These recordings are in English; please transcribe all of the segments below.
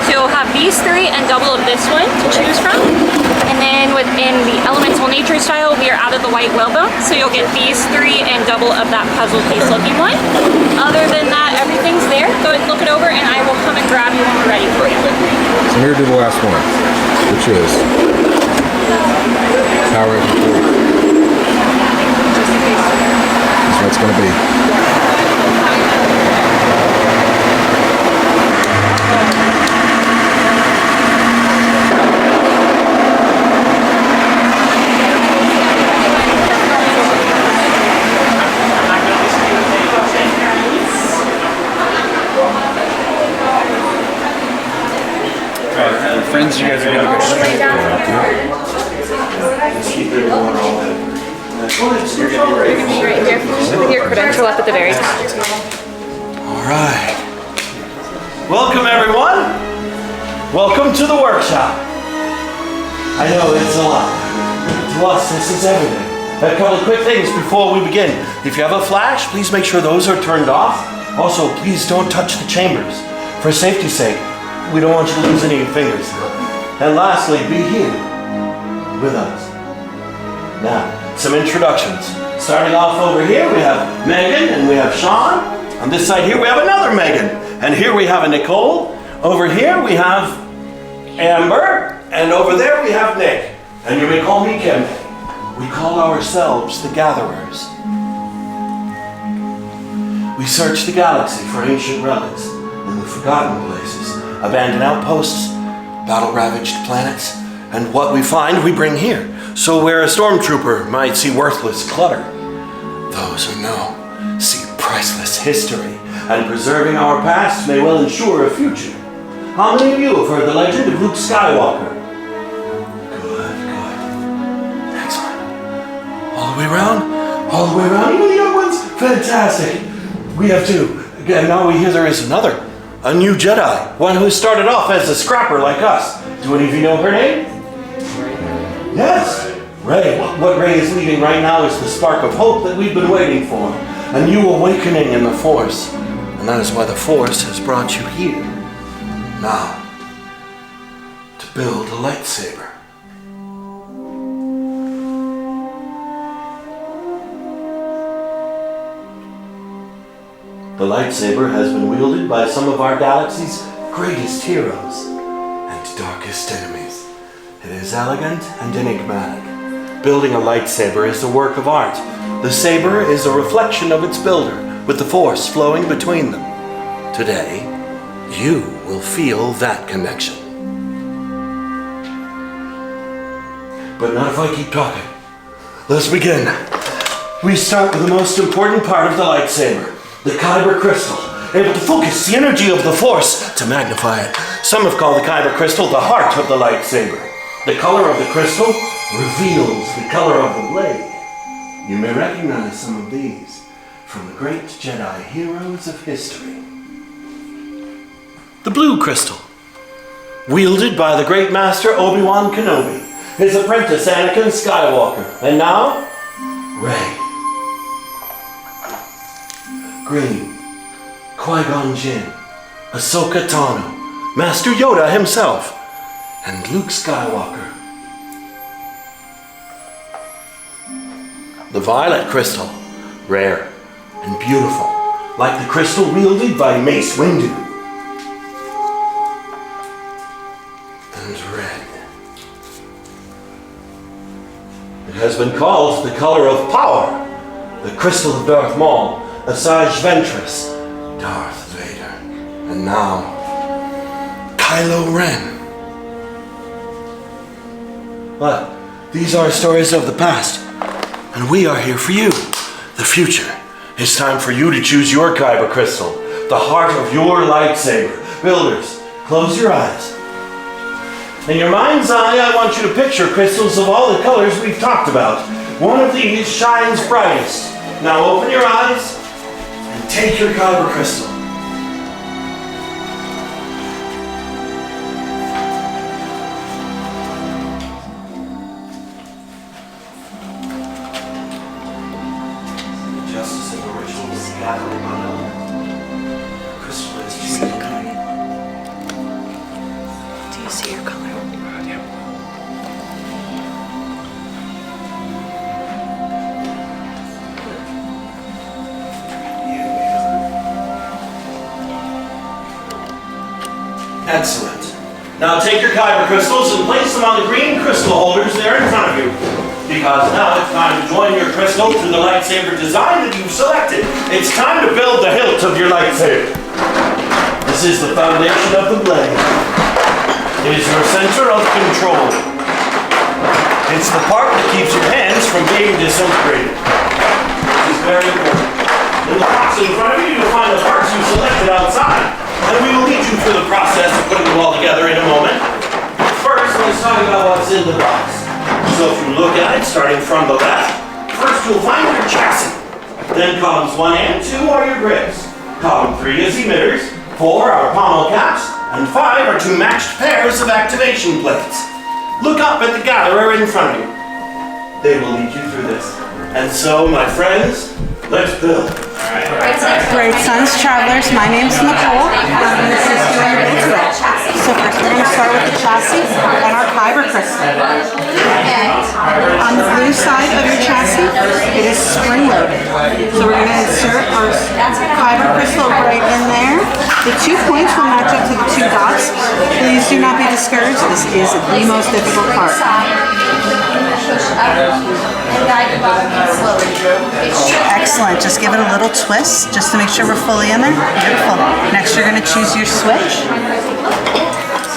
So you'll have these three and double of this one to choose from. And then within the elemental nature style, we are out of the white whalebone. So you'll get these three and double of that puzzle piece looking one. Other than that, everything's there. Go ahead and look it over and I will come and grab you when we're ready for you. So here to the last one, which is Tower of the Fort. That's what it's going to be. Friends, you guys are gonna go straight down. You're gonna be right here with your credential up at the very top. All right. Welcome, everyone. Welcome to the workshop. I know it's a lot. To us, this is everything. A couple of quick things before we begin. If you have a flash, please make sure those are turned off. Also, please don't touch the chambers. For safety's sake, we don't want you to lose any of your fingers. And lastly, be here with us. Now, some introductions. Starting off over here, we have Megan and we have Sean. On this side here, we have another Megan. And here we have a Nicole. Over here, we have Amber. And over there, we have Nick. And you may call me Kim. We call ourselves the Gatherers. We search the galaxy for ancient relics in the forgotten places, abandoned outposts, battle-ravaged planets, and what we find we bring here. So where a stormtrooper might see worthless clutter, those who know see priceless history, and preserving our past may well ensure a future. How many of you have heard the legend of Luke Skywalker? Good. Excellent. All the way around? All the way around? Even the young ones? Fantastic. We have two. And now we hear there is another. A new Jedi, one who started off as a scrapper like us. Do any of you know her name? Yes, Rey. What Rey is leading right now is the spark of hope that we've been waiting for. A new awakening in the Force. And that is why the Force has brought you here. Now, to build a lightsaber. The lightsaber has been wielded by some of our galaxy's greatest heroes and darkest enemies. It is elegant and enigmatic. Building a lightsaber is a work of art. The saber is a reflection of its builder, with the Force flowing between them. Today, you will feel that connection. But not if I keep talking. Let's begin. We start with the most important part of the lightsaber. The Kyber crystal, able to focus the energy of the Force to magnify it. Some have called the Kyber crystal the heart of the lightsaber. The color of the crystal reveals the color of the blade. You may recognize some of these from the great Jedi heroes of history. The blue crystal, wielded by the great master Obi-Wan Kenobi, his apprentice Anakin Skywalker, and now, Rey. Green, Qui-Gon Jinn, Ahsoka Tano, Master Yoda himself, and Luke Skywalker. The violet crystal, rare and beautiful, like the crystal wielded by Mace Windu. And red. It has been called the color of power, the crystal of Darth Maul, Asajj Ventress, Darth Vader, and now, Kylo Ren. But these are stories of the past, and we are here for you, the future. It's time for you to choose your Kyber crystal, the heart of your lightsaber. Builders, close your eyes. In your mind's eye, I want you to picture crystals of all the colors we've talked about. One of these shines brightest. Now open your eyes and take your Kyber crystal. The justice of the ritual is gathering on the crystal is treated. see your color. Excellent. Now take your kyber crystals and place them on the green crystal holders there in front of you. Because now it's time to join your crystal to the lightsaber design that you've selected. It's time to build the hilt of your lightsaber. This is the foundation of the blade. It is your center of control. It's the part that keeps your hands from being disintegrated. This is very important. In the box in front of you, you'll find the parts you selected outside. And we will lead you through the process of putting them all together in a moment. First, let's talk about what's in the box. So if you look at it, starting from the left, first you'll find your chassis. Then columns 1 and 2 are your grips. Column 3 is emitters, 4 are pommel caps, and 5 are 2 matched pairs of activation plates. Look up at the gatherer in front of you. They will lead you through this. And so, my friends, let's build. Great Sons Travelers, my name's Nicole. I'm going to assist you in your build today. So first we're going to start with the chassis and our kyber crystal. On the blue side of your chassis, it is spring-loaded. So we're going to insert our kyber crystal right in there. The 2 points will match up to the 2 dots. Please do not be discouraged. This is the most difficult part. Excellent. Just give it a little twist just to make sure we're fully in there. Beautiful. Next you're going to choose your switch.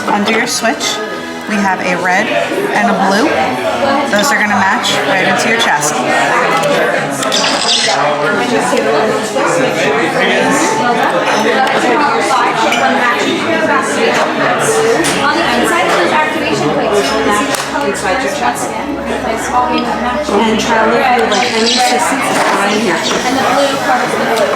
Under your switch we have a red and a blue. Those are going to match right into your chassis. Just give it a little twist. Make sure you're in there. On the inside of those activation plates, you can see the color inside your chassis. and And try to look for like any assistance right in here. the blue covers the blue.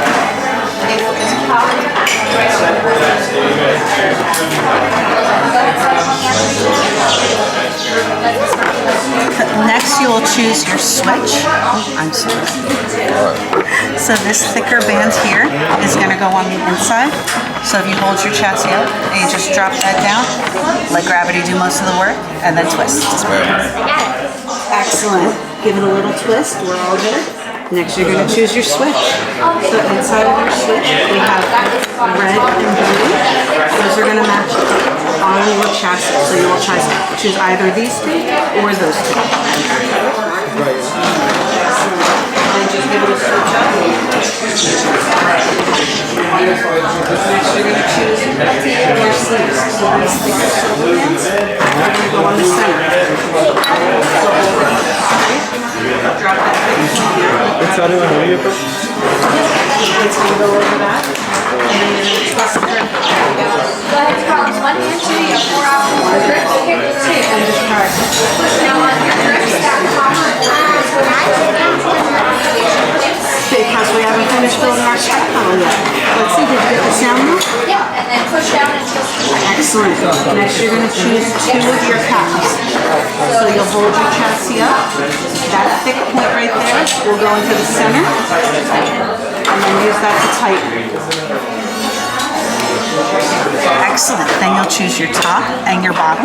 Next you will choose your switch. Oh, I'm sorry. So this thicker band here is going to go on the inside. So if you hold your chassis up and you just drop that down, let gravity do most of the work, and then twist. Excellent. Give it a little twist. We're all good. Next you're going to choose your switch. So inside of your switch we have red and blue. Those are going to match on your chassis. So you will choose either these 2 or those 2. And just give it a switch up. Next you're going to choose your sleeves. So these thicker silver bands are going to go on the center. Drop that thick here. It's going to go over that. And then you're going to twist it. Go ahead to columns 1 and 2. You have 4 options for grips. Pick 2. And just try. Now on your grips, that column is what activation plates. Because we haven't finished building our side panel yet. Let's see, did you get the sound now? Yeah, and then push down and twist. Excellent. Next you're going to choose 2 of your caps. So you'll hold your chassis up. That thick point right there will go into the center. And then use that to tighten. Excellent. Then you'll choose your top and your bottom.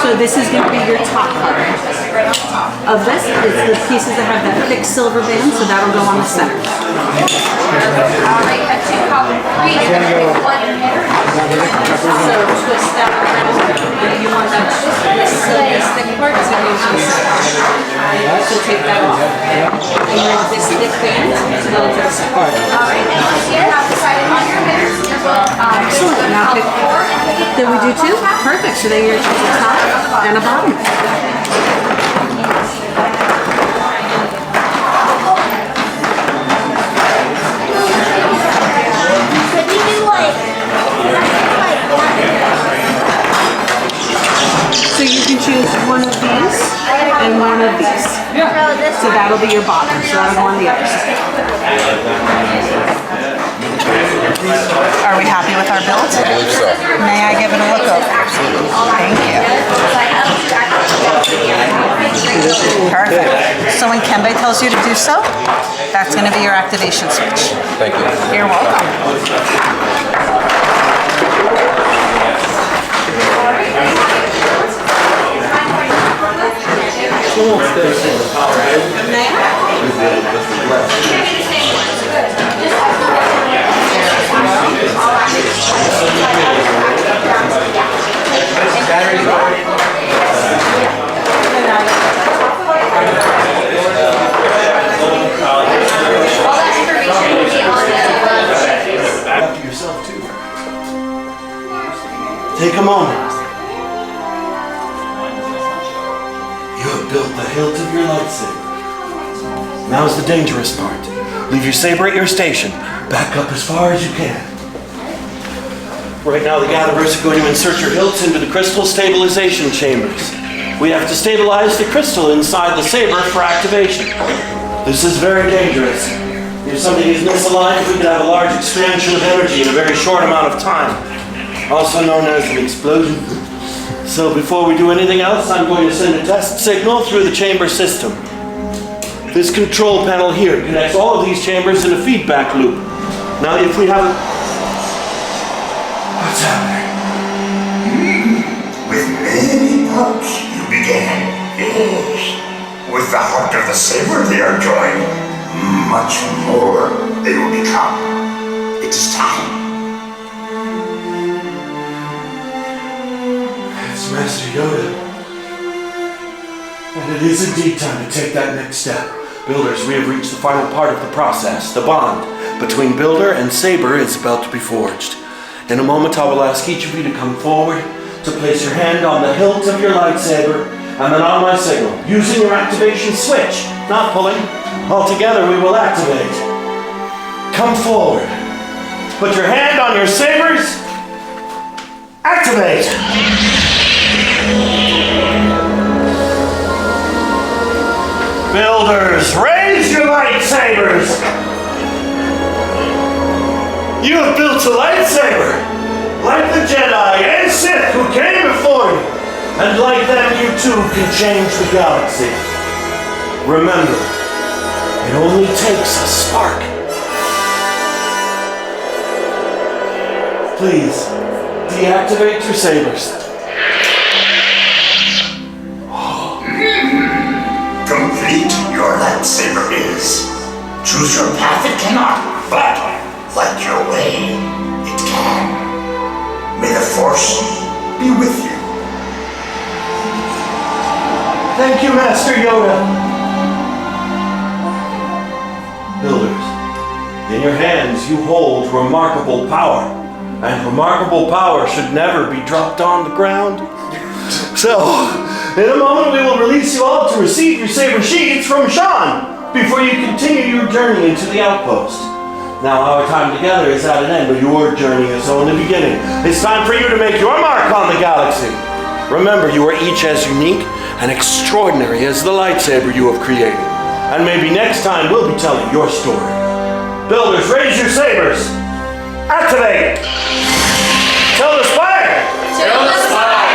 So this is going to be your top part. Of this, it's the pieces that have that thick silver band, so that'll go on the center. Alright, cut 2, column 3, and then pick 1 emitter. So twist that around. If you want that this thick part, it's going to go to the center. So take that off. And then this thick band is going to the center. Alright, and once you have decided on your emitters, you will Excellent. Now pick. Did we do 2? Perfect. So then you're going to choose a top and a bottom. So you can choose one of these and one of these. So that'll be your bottom. So that'll go on the other side. Are we happy with our build? I believe so. May I give it a look over? Thank you. Perfect. So when Kembe tells you to do so, That's going to be your activation switch. Thank you. You're welcome. After yourself too. Take a moment. You have built the hilt of your lightsaber. Now's the dangerous part. Leave your saber at your station. Back up as far as you can. Right now the gatherers are going to insert your hilts into the crystal stabilization chambers. We have to stabilize the crystal inside the saber for activation. This is very dangerous. If something is misaligned, we could have a large expansion of energy in a very short amount of time, also known as an explosion. So before we do anything else, I'm going to send a test signal through the chamber system. This control panel here connects all of these chambers in a feedback loop. Now if we have a... What's happening? With many parts you began, yes. With the heart of the saber they are joined. Much more they will become. It is time. It's Master Yoda. And it is indeed time to take that next step. Builders, we have reached the final part of the process. The bond between Builder and Saber is about to be forged. In a moment, I will ask each of you to come forward, to place your hand on the hilt of your lightsaber, and then on my signal, using your activation switch, not pulling. Altogether, we will activate. Come forward. Put your hand on your sabers. Activate. Builders, raise your lightsabers. You have built a lightsaber, like the Jedi and Sith who came before you. And like them, you too can change the galaxy. Remember, it only takes a spark. Please, deactivate your sabers. Complete your lightsaber is. Choose your path it cannot, but light your way it can. May the Force be with you. Thank you, Master Yoda. Builders, in your hands you hold remarkable power, and remarkable power should never be dropped on the ground. So, in a moment we will release you all to receive your saber sheaths from Sean before you continue your journey into the outpost. Now our time together is at an end, but your journey is only beginning. It's time for you to make your mark on the galaxy. Remember, you are each as unique and extraordinary as the lightsaber you have created. And maybe next time we'll be telling your story. Builders, raise your sabers. Activate. Till the spire. Till the spire.